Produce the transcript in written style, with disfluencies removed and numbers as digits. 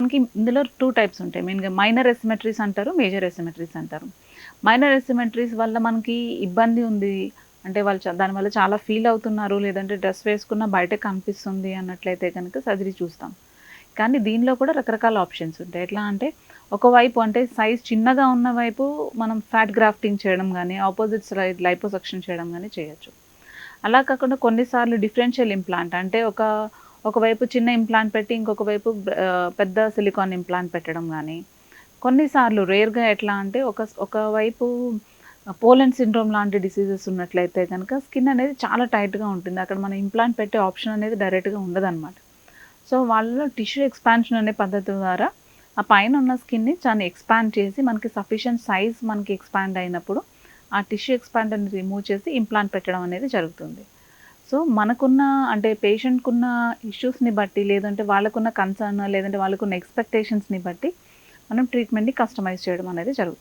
మనకి ఇందులో 2 టైప్స్ ఉంటాయి. మెయిన్‌గా మైనర్ ఎసిమెట్రీస్ అంటారు, మేజర్ ఎసిమెట్రీస్ అంటారు. మైనర్ ఎసిమెట్రీస్ వల్ల మనకి ఇబ్బంది ఉంది. అంటే వాళ్ళు దానివల్ల చాలా ఫీల్ అవుతున్నారు. లేదంటే డ్రెస్ వేసుకున్న బయటకి కనిపిస్తుంది అన్నట్లయితే గనుక సర్జరీ చూస్తాం. కానీ దీనిలో కూడా రకరకాల ఆప్షన్స్ ఉంటాయి. ఎట్లా అంటే ఒకవైపు అంటే సైజ్ చిన్నగా ఉన్న వైపు మనం ఫ్యాట్ గ్రాఫ్టింగ్ చేయడం గానీ, అపోజిట్ సైడ్ లైపోసక్షన్ చేయడం గానీ చేయొచ్చు. అలా కాకుండా కొన్నిసార్లు డిఫరెన్షియల్ ఇంప్లాంట్ అంటే ఒకవైపు చిన్న ఇంప్లాంట్ పెట్టి ఇంకొక వైపు పెద్ద సిలికాన్ ఇంప్లాంట్ పెట్టడం గానీ, కొన్నిసార్లు రేర్‌గా ఎట్లా అంటే ఒకవైపు పోలెన్ సిండ్రోమ్ లాంటి డిసీజెస్ ఉన్నట్లయితే గనక స్కిన్ అనేది చాలా టైట్‌గా ఉంటుంది. అక్కడ మనం ఇంప్లాంట్ పెట్టే ఆప్షన్ అనేది డైరెక్ట్‌గా ఉండదనమాట. సో, వాళ్ళలో టిష్యూ ఎక్స్‌పాన్షన్ అనే పద్ధతి ద్వారా ఆ పైన ఉన్న స్కిన్‌ని చాలా ఎక్స్‌పాండ్ చేసి మనకి సఫిషియెంట్ సైజ్ మనకి ఎక్స్‌పాండ్ అయినప్పుడు ఆ టిష్యూ ఎక్స్‌పాండర్‌ని రిమూవ్ చేసి ఇంప్లాంట్ పెట్టడం అనేది జరుగుతుంది. సో, మనకున్న అంటే పేషెంట్‌కున్న ఇష్యూస్‌ని బట్టి లేదంటే వాళ్ళకున్న కన్సర్న్ లేదంటే వాళ్ళకున్న ఎక్స్‌పెక్టేషన్స్‌ని బట్టి మనం ట్రీట్మెంట్‌ని కస్టమైజ్ చేయడం అనేది జరుగుతుంది.